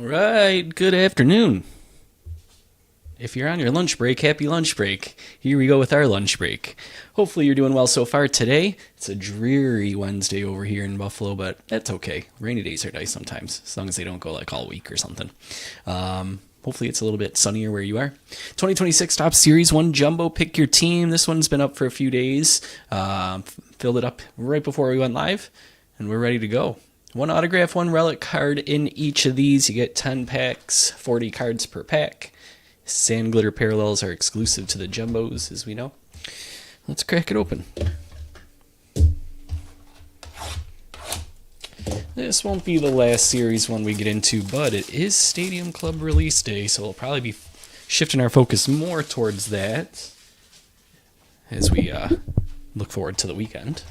right, good afternoon. If you're on your lunch break, happy lunch break. Here we go with our lunch break. Hopefully you're doing well so far today. It's a dreary Wednesday over here in Buffalo, but that's okay. Rainy days are nice sometimes, as long as they don't go like all week or something. Hopefully it's a little bit sunnier where you are. 2026 Top Series 1 Jumbo Pick Your Team. This one's been up for a few days. Filled it up right before we went live, and we're ready to go. One autograph, one relic card in each of these. You get 10 packs, 40 cards per pack. Sand glitter parallels are exclusive to the jumbos, as we know. Let's crack it open. This won't be the last series one we get into, but it is Stadium Club release day, so we'll probably be shifting our focus more towards that as we look forward to the weekend.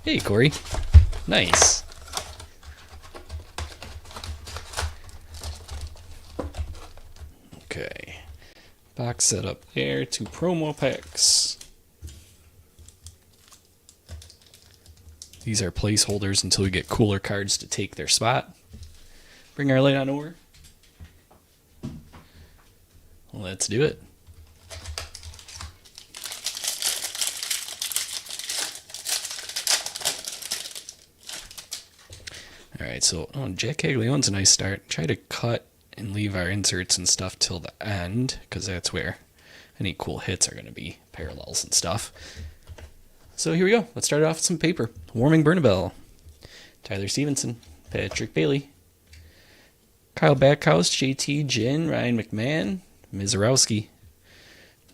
Hey, Corey. Nice. Okay. Box set up there. 2 promo packs. These are placeholders until we get cooler cards to take their spot. Bring our light on over. Let's do it. Alright, so Jack Caglianone's a nice start. Try to cut and leave our inserts and stuff till the end, because that's where any cool hits are going to be, parallels and stuff. So here we go. Let's start off with some paper. Warming Bernabel, Tyler Stevenson, Patrick Bailey, Kyle Backhouse, JT Ginn, Ryan McMahon, Mizorowski,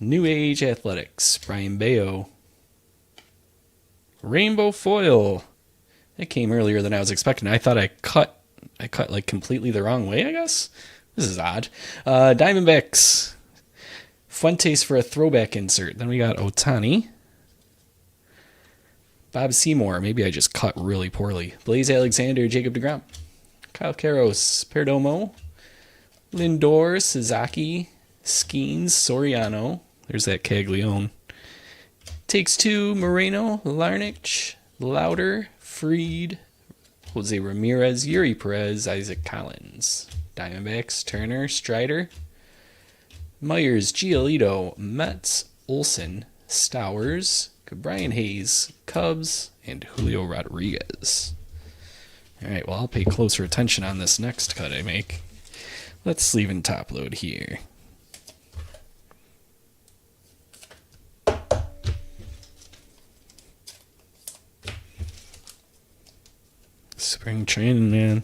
New Age Athletics, Brian Bayo, Rainbow Foil. It came earlier than I was expecting. I thought I cut like completely the wrong way, I guess. This is odd. Diamondbacks. Fuentes for a throwback insert. Then we got Otani. Bob Seymour. Maybe I just cut really poorly. Blaze Alexander, Jacob deGrom. Kyle Karros, Perdomo. Lindor, Sasaki, Skeens, Soriano. There's that Caglione. Takes 2, Moreno, Larnach, Lauder, Fried, Jose Ramirez, Yuri Perez, Isaac Collins. Diamondbacks, Turner, Strider, Myers, Giolito, Metz, Olsen, Stowers, Brian Hayes, Cubs, and Julio Rodriguez. Alright, well, I'll pay closer attention on this next cut I make. Let's sleeve and top load here. Spring training, man.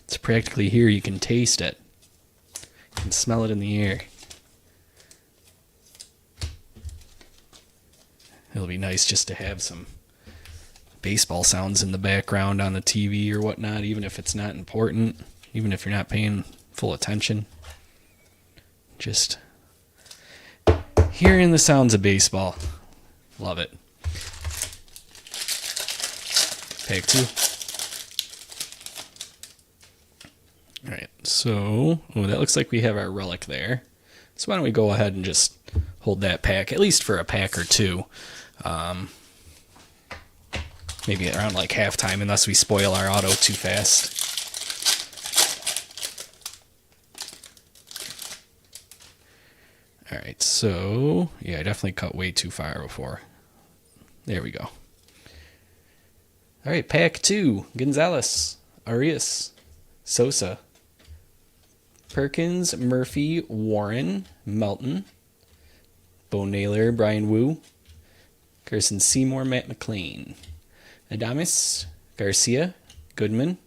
It's practically here. You can taste it. You can smell it in the air. It'll be nice just to have some baseball sounds in the background on the TV or whatnot, even if it's not important, even if you're not paying full attention. Just hearing the sounds of baseball. Love it. Pack 2. Alright, so that looks like we have our relic there. So why don't we go ahead and just hold that pack, at least for a pack or two. Maybe around like halftime, unless we spoil our auto too fast. Alright, so yeah, I definitely cut way too far before. There we go. All right, pack 2. Gonzalez, Arias, Sosa, Perkins, Murphy, Warren, Melton, Bo Naylor, Brian Wu, Carson Seymour, Matt McLean, Adames, Garcia, Goodman,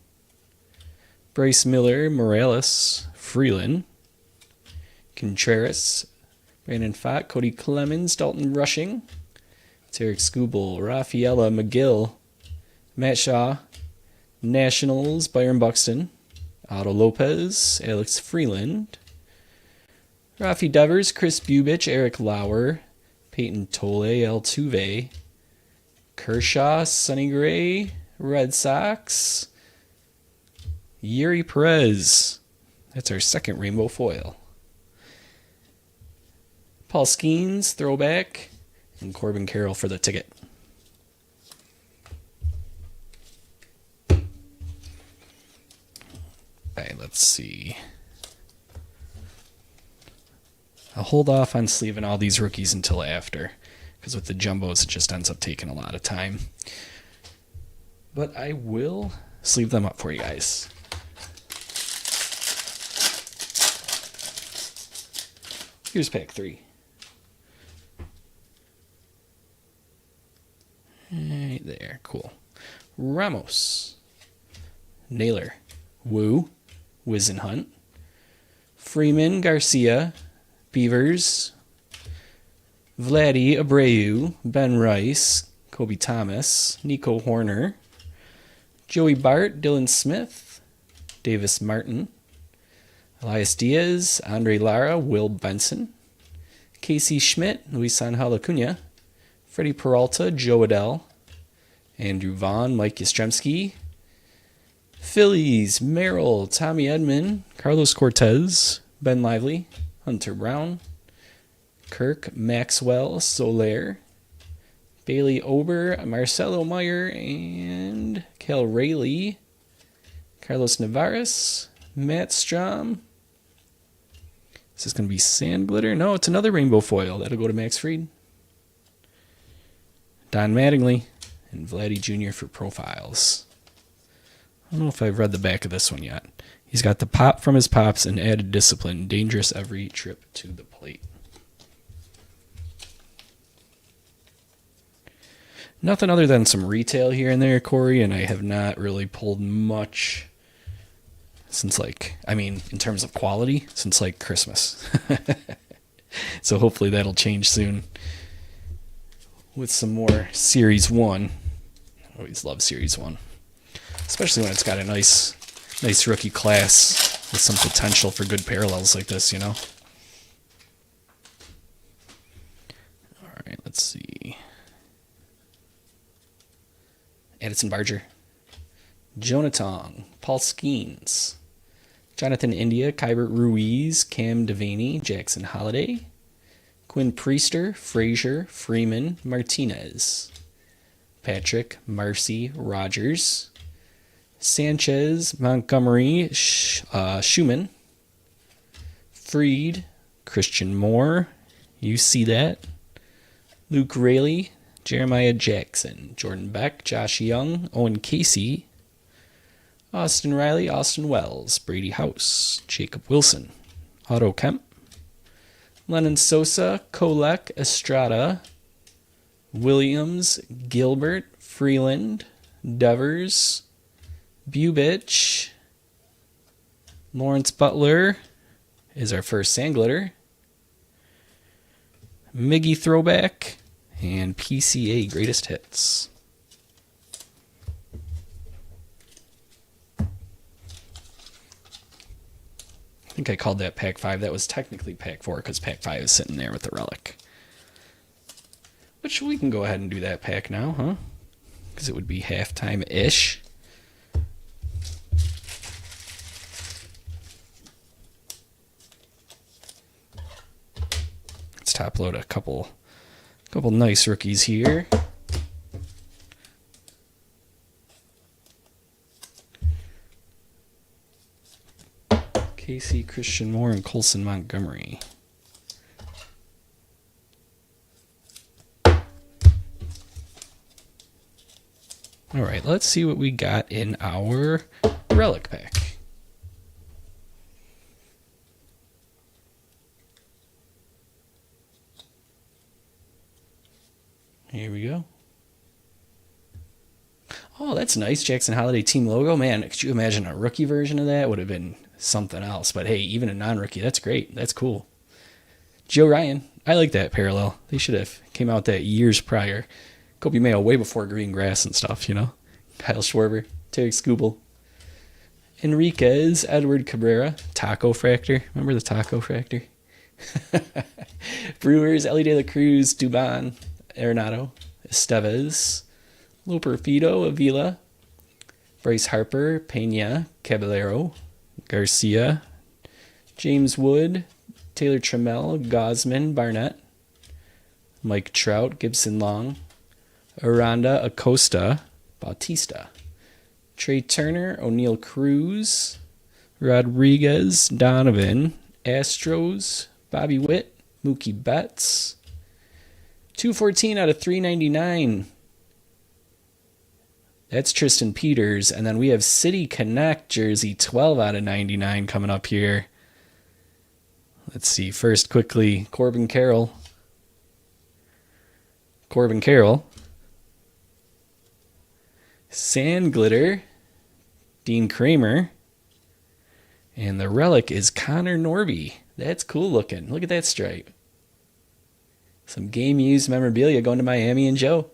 Bryce Miller, Morales, Freeland, Contreras, Brandon Pfaadt, Cody Clemens, Dalton Rushing, Tarek Skubal, Rafaela McGill, Matt Shaw, Nationals, Byron Buxton, Otto Lopez, Alex Freeland, Rafi Devers, Chris Bubich, Eric Lauer, Peyton Tolle, Altuve, Kershaw, Sonny Gray, Red Sox, Yuri Perez. That's our second rainbow foil. Paul Skeens, throwback, and Corbin Carroll for the ticket. let's see. I'll hold off on sleeving all these rookies until after, because with the jumbos, it just ends up taking a lot of time. But I will sleeve them up for you guys. Here's pack 3. Right there, cool. Ramos, Naylor, Wu, Wizenhunt, Freeman, Garcia, Beavers, Vladdy, Abreu, Ben Rice, Kobe Thomas, Nico Horner, Joey Bart, Dylan Smith, Davis Martin, Elias Diaz, Andre Lara, Will Benson, Casey Schmidt, Luis Angel Acuna, Freddie Peralta, Joe Adell, Andrew Vaughn, Mike Yastrzemski, Phillies, Merrill, Tommy Edman, Carlos Cortez, Ben Lively, Hunter Brown, Kirk Maxwell, Soler, Bailey Ober, Marcelo Meyer, and Cal Rayleigh, Carlos Navarez, Matt Strom. Is this going to be sand glitter? No, it's another rainbow foil. That'll go to Max Fried. Don Mattingly, and Vladdy Jr. for profiles. I don't know if I've read the back of this one yet. He's got the pop from his pops and added discipline. Dangerous every trip to the plate. Nothing other than some retail here and there, Corey, and I have not really pulled much since, in terms of quality, since, Christmas. So hopefully that'll change soon with some more Series 1. I always love Series 1, especially when it's got a nice rookie class with some potential for good parallels like this, you know? All right, let's see. Addison Barger, Jonah Tong, Paul Skeens, Jonathan India, Kybert Ruiz, Cam Devaney, Jackson Holiday, Quinn Priester, Frazier, Freeman, Martinez, Patrick, Marcy, Rogers, Sanchez, Montgomery, Schumann, Freed, Christian Moore, you see that, Luke Rayleigh, Jeremiah Jackson, Jordan Beck, Josh Young, Owen Casey, Austin Riley, Austin Wells, Brady House, Jacob Wilson, Otto Kemp, Lennon Sosa, Kolek, Estrada, Williams, Gilbert, Freeland, Devers, Bubich, Lawrence Butler is our first sand glitter, Miggy Throwback, and PCA Greatest Hits. I think I called that Pack 5. That was technically Pack 4 because Pack 5 is sitting there with the relic. Which we can go ahead and do that pack now, huh? Because it would be halftime-ish. Let's top load a couple nice rookies here. Casey, Christian Moore, and Colson Montgomery. All right, let's see what we got in our relic pack. Here we go. Oh, that's nice. Jackson Holiday team logo. Man, could you imagine a rookie version of that? Would have been something else. But hey, even a non-rookie, that's great. That's cool. Joe Ryan. I like that parallel. They should have came out that years prior. Kobe Mayo way before green grass and stuff, you know. Kyle Schwarber, Terry Skubal, Enriquez, Edward Cabrera, Taco Fractor. Remember the Taco Fractor? Brewers, Ellie De La Cruz, Dubon, Arenado, Estevez, Loper Fido, Avila, Bryce Harper, Pena, Caballero, Garcia, James Wood, Taylor Trammell, Gosman, Barnett, Mike Trout, Gibson Long, Aranda, Acosta, Bautista, Trey Turner, O'Neill Cruz, Rodriguez, Donovan, Astros, Bobby Witt, Mookie Betts. 214 out of 399. That's Tristan Peters. And then we have City Connect jersey 12 out of 99 coming up here. Let's see. First, quickly, Corbin Carroll. Sand Glitter, Dean Kramer. And the relic is Connor Norby. That's cool looking. Look at that stripe. Some game-used memorabilia going to Miami and Joe.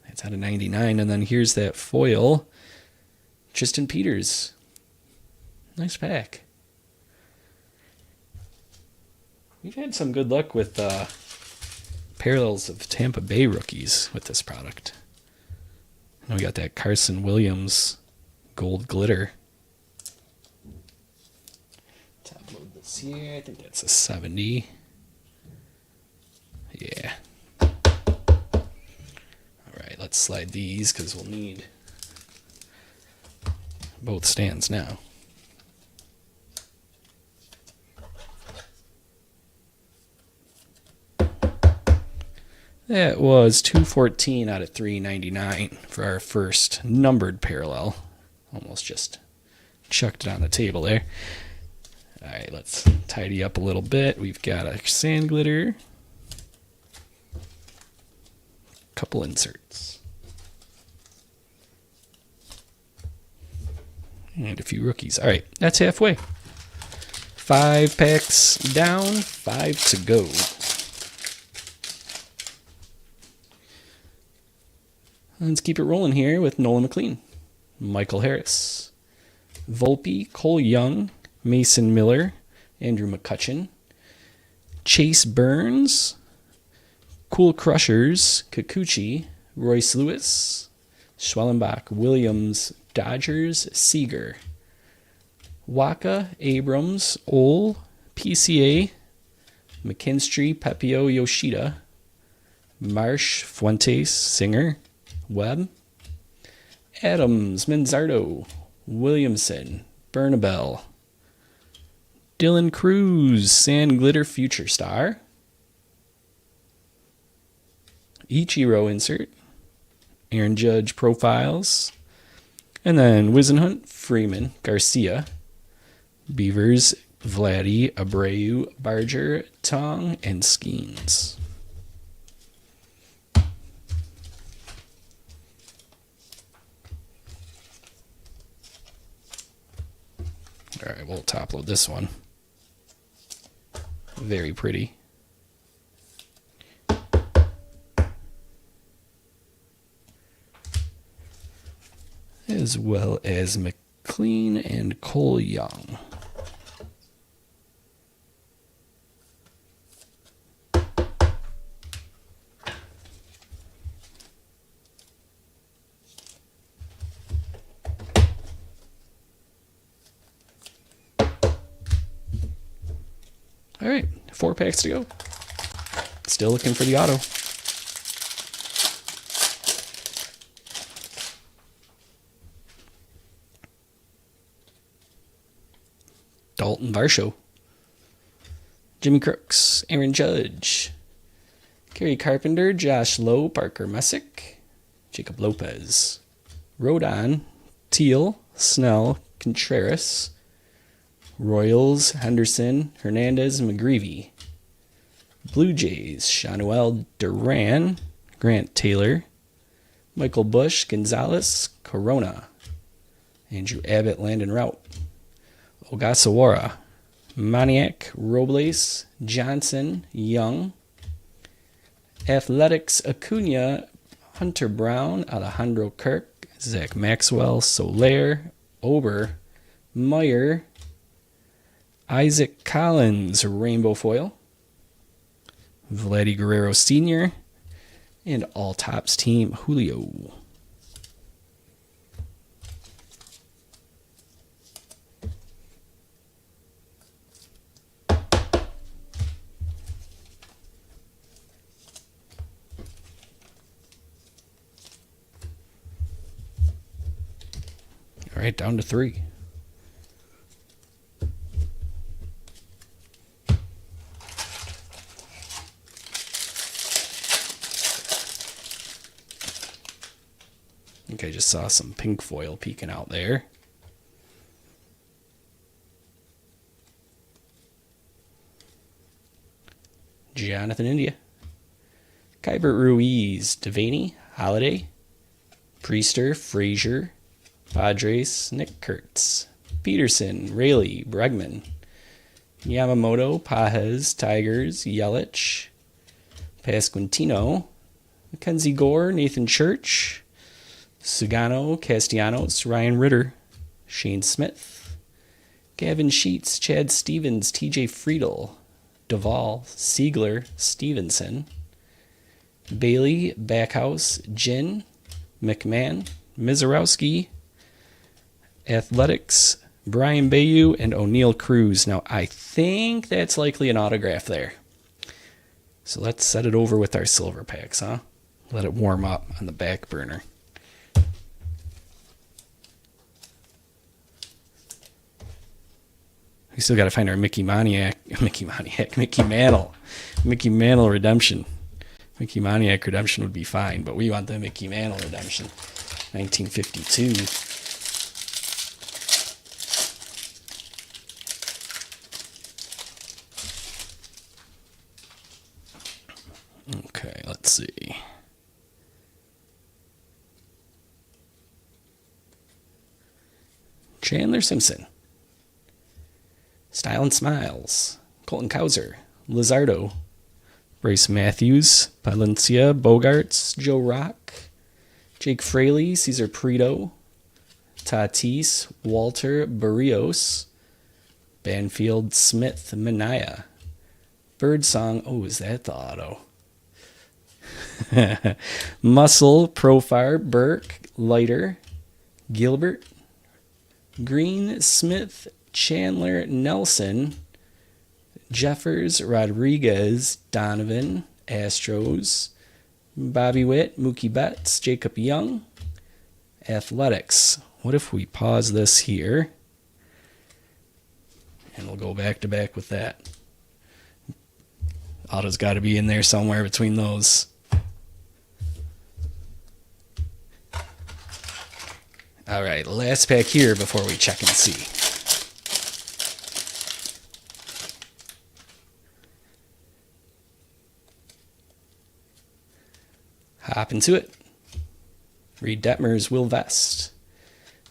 That's out of 99. And then here's that foil. Tristan Peters. Nice pack. We've had some good luck with parallels of Tampa Bay rookies with this product. And we got that Carson Williams gold glitter. Top load this here. I think that's a 70. Yeah. All right, let's slide these because we'll need both stands now. That was 214 out of 399 for our first numbered parallel. Almost just chucked it on the table there. All right, let's tidy up a little bit. We've got a sand glitter. Couple inserts. And a few rookies. All right, that's halfway. 5 packs down, 5 to go. Let's keep it rolling here with Nolan McLean, Michael Harris, Volpe, Cole Young, Mason Miller, Andrew McCutchen, Chase Burns, Cool Crushers, Kikuchi, Royce Lewis, Schwellenbach, Williams, Dodgers, Seager, Waka, Abrams, Ole, PCA, McKinstry, Pepio, Yoshida, Marsh, Fuentes, Singer, Webb, Adams, Manzardo, Williamson, Bernabel, Dylan Cruz, Sand Glitter Future Star, Ichiro insert, Aaron Judge profiles, and then Wisenhunt, Freeman, Garcia, Beavers, Vladdy, Abreu, Barger, Tong, and Skeens. All right, we'll top load this one. Very pretty. As well as McLean and Cole Young. All right, 4 packs to go. Still looking for the auto. Dalton Varsho, Jimmy Crooks, Aaron Judge, Kerry Carpenter, Josh Lowe, Parker Messick, Jacob Lopez, Rodon, Teal, Snell, Contreras, Royals, Henderson, Hernandez, McGreevy, Blue Jays, Shanuel Duran, Grant Taylor, Michael Bush, Gonzalez, Corona, Andrew Abbott, Landon Rout, Ogasawara, Maniac, Robles, Johnson, Young, Athletics, Acuna, Hunter Brown, Alejandro Kirk, Zach Maxwell, Soler, Ober, Meyer, Isaac Collins, Rainbow Foil, Vladdy Guerrero Sr., and All Tops Team, Julio. All right, down to 3. think I just saw some pink foil peeking out there. Jonathan India. Kybert Ruiz, Devaney, Holiday, Priester, Frazier, Padres, Nick Kurtz, Peterson, Rayleigh, Bregman, Yamamoto, Pajes, Tigers, Yelich, Pasquantino, Mackenzie Gore, Nathan Church, Sugano, Castellanos, Ryan Ritter, Shane Smith, Gavin Sheets, Chad Stevens, TJ Friedel, Duvall, Siegler, Stevenson, Bailey, Backhouse, Jin, McMahon, Mizorowski, Athletics, Brian Bayou, and O'Neill Cruz. Now, I think that's likely an autograph there. So let's set it over with our silver packs, huh? Let it warm up on the back burner. We still got to find our Mickey Mantle redemption. Mickey Maniac redemption would be fine, but we want the Mickey Mantle redemption. 1952. Okay, let's see. Chandler Simpson. Style and Smiles. Colton Cowser. Lizardo. Bryce Matthews. Palencia. Bogarts. Joe Rock. Jake Fraley. Cesar Prieto. Tatis. Walter Barrios. Banfield. Smith. Minaya. Birdsong. Oh, is that the auto? Muscle, Profar, Burke, Leiter, Gilbert, Green, Smith, Chandler, Nelson, Jeffers, Rodriguez, Donovan, Astros, Bobby Witt, Mookie Betts, Jacob Young, Athletics. What if we pause this here and we'll go back to back with that? Auto's got to be in there somewhere between those. All right, last pack here before we check and see. Hop into it. Reed Detmers, Will Vest.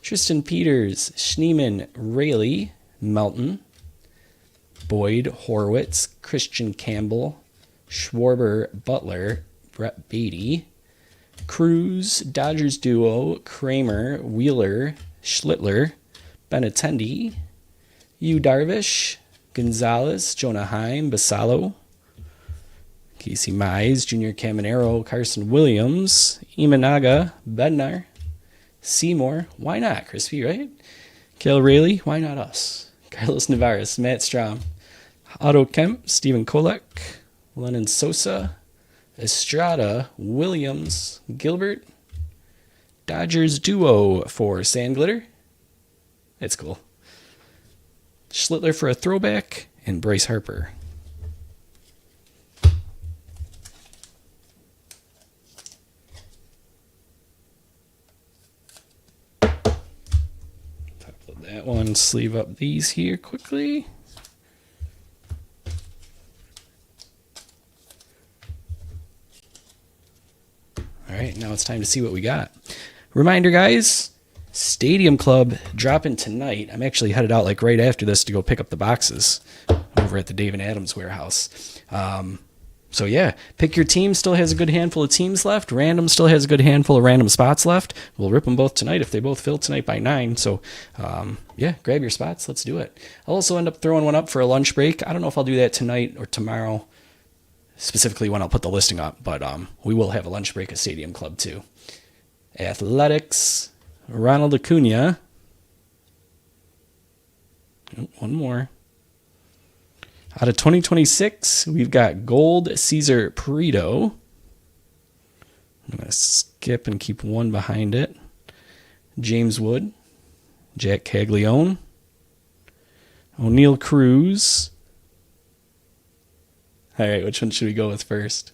Tristan Peters, Schneeman, Rayleigh, Melton, Boyd, Horwitz, Christian Campbell, Schwarber, Butler, Brett Beatty, Cruz, Dodgers duo, Kramer, Wheeler, Schlittler, Benintendi, Yu Darvish, Gonzalez, Jonah Heim, Basallo, Casey Mize, Junior Caminero, Carson Williams, Imanaga, Bednar, Seymour, why not? Crispy, right? Kel Rayleigh, why not us? Carlos Navarez, Matt Strom, Otto Kemp, Stephen Kolek, Lennon Sosa, Estrada, Williams, Gilbert, Dodgers duo for Sandglitter. That's cool. Schlittler for a throwback, and Bryce Harper. Top-load that one, sleeve up these here quickly. All right, now it's time to see what we got. Reminder, guys, Stadium Club dropping tonight. I'm actually headed out like right after this to go pick up the boxes over at the Dave and Adams warehouse. So yeah, pick your team. Still has a good handful of teams left. Random still has a good handful of random spots left. We'll rip them both tonight if they both fill tonight by 9. So yeah, grab your spots. Let's do it. I'll also end up throwing one up for a lunch break. I don't know if I'll do that tonight or tomorrow, specifically when I'll put the listing up, but we will have a lunch break at Stadium Club too. Athletics, Ronald Acuna. Oh, one more. Out of 2026, we've got Gold Cesar Prieto. I'm going to skip and keep one behind it. James Wood, Jack Caglione, O'Neill Cruz. All right, which one should we go with first?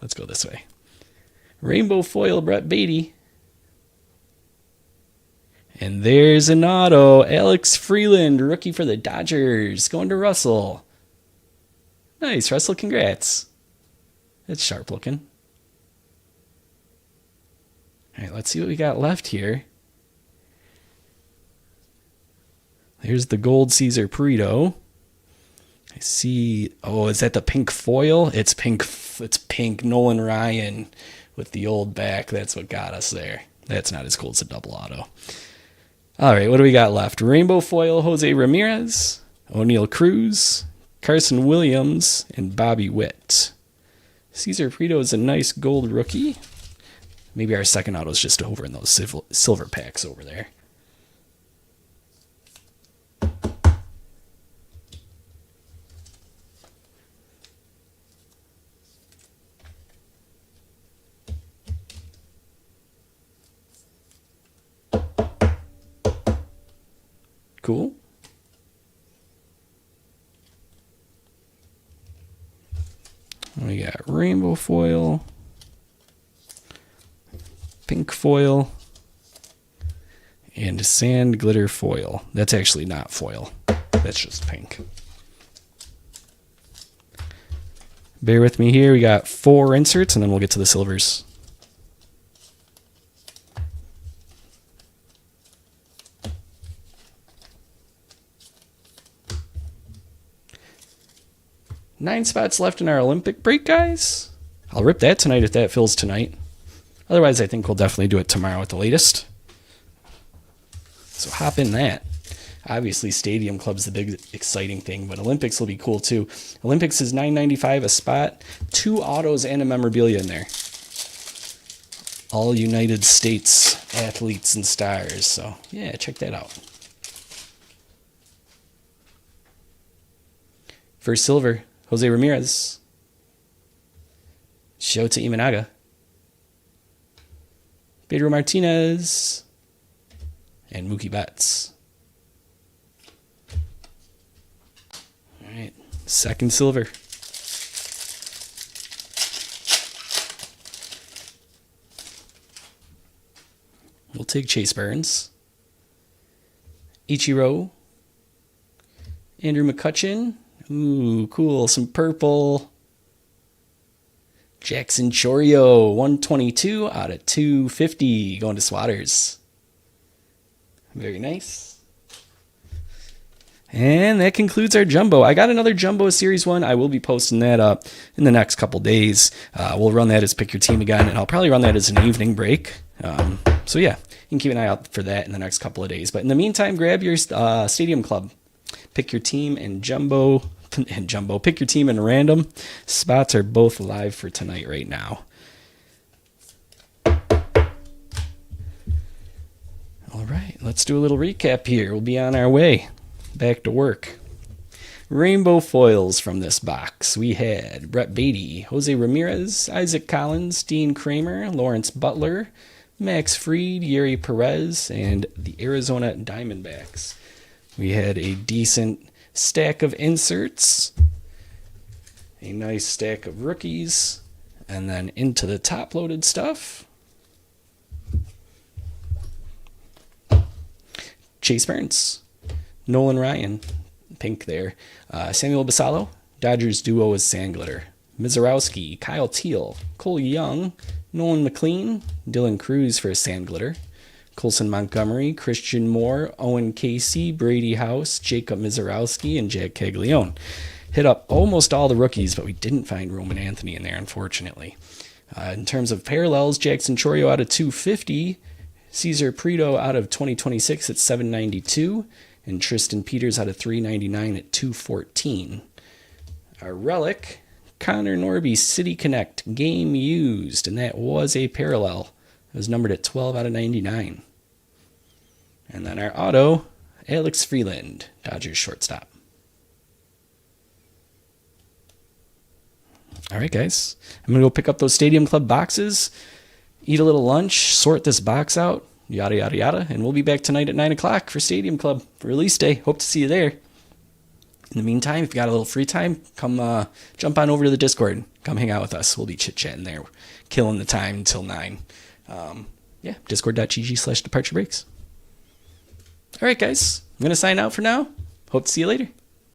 Let's go this way. Rainbow foil, Brett Beatty. And there's an auto. Alex Freeland, rookie for the Dodgers, going to Russell. Nice, Russell, congrats. That's sharp looking. All right, let's see what we got left here. There's the gold Cesar Pruitt. I see. Oh, is that the pink foil? It's pink. It's pink Nolan Ryan with the old back. That's what got us there. That's not as cool as a double auto. All right, what do we got left? Rainbow foil, Jose Ramirez, O'Neal Cruz, Carson Williams, and Bobby Witt. Cesar Pruitt is a nice gold rookie. Maybe our second auto is just over in those silver packs over there. Cool. We got rainbow foil, pink foil, and sand glitter foil. That's actually not foil. That's just pink. Bear with me here. We got 4 inserts, and then we'll get to the silvers. Nine spots left in our Olympic break, guys. I'll rip that tonight if that fills tonight. Otherwise, I think we'll definitely do it tomorrow at the latest. So hop in that. Obviously, Stadium Club's the big exciting thing, but Olympics will be cool too. Olympics is $9.95 a spot, 2 autos and a memorabilia in there. All United States athletes and stars. So yeah, check that out. First silver, Jose Ramirez, Shota Imanaga, Pedro Martinez, and Mookie Betts. All right, second silver. We'll take Chase Burns, Ichiro, Andrew McCutchen. Ooh, cool. Some purple. Jackson Chourio, 122 out of 250, going to Swatters. Very nice. And that concludes our Jumbo. I got another Jumbo Series 1. I will be posting that up in the next couple days. We'll run that as Pick Your Team again, and I'll probably run that as an evening break. So yeah, you can keep an eye out for that in the next couple of days. But in the meantime, grab your Stadium Club. Pick Your Team and Jumbo. Pick Your Team and Random. Spots are both live for tonight right now. All right, let's do a little recap here. We'll be on our way back to work. Rainbow foils from this box. We had Brett Beatty, Jose Ramirez, Isaac Collins, Dean Kramer, Lawrence Butler, Max Fried, Yuri Perez, and the Arizona Diamondbacks. We had a decent stack of inserts, a nice stack of rookies, and then into the top-loaded stuff. Chase Burns, Nolan Ryan, pink there, Samuel Basallo, Dodgers duo is sand glitter, Mizorowski, Kyle Teal, Cole Young, Nolan McLean, Dylan Cruz for sand glitter, Colson Montgomery, Christian Moore, Owen Casey, Brady House, Jacob Mizorowski, and Jack Caglione. Hit up almost all the rookies, but we didn't find Roman Anthony in there, unfortunately. In terms of parallels, Jackson Chourio out of 250, Cesar Pruitt out of 2026 at 792, and Tristan Peters out of 399 at 214. Our relic, Connor Norby, City Connect, game used, and that was a parallel. It was numbered at 12 out of 99. And then our auto, Alex Freeland, Dodgers shortstop. All right, guys. I'm going to go pick up those Stadium Club boxes, eat a little lunch, sort this box out, yada, yada, yada. And we'll be back tonight at 9 o'clock for Stadium Club release day. Hope to see you there. In the meantime, if you got a little free time, come jump on over to the Discord. Come hang out with us. We'll be chit-chatting there, killing the time until 9. Yeah, discord.gg/departure breaks. All right, guys. I'm going to sign out for now. Hope to see you later.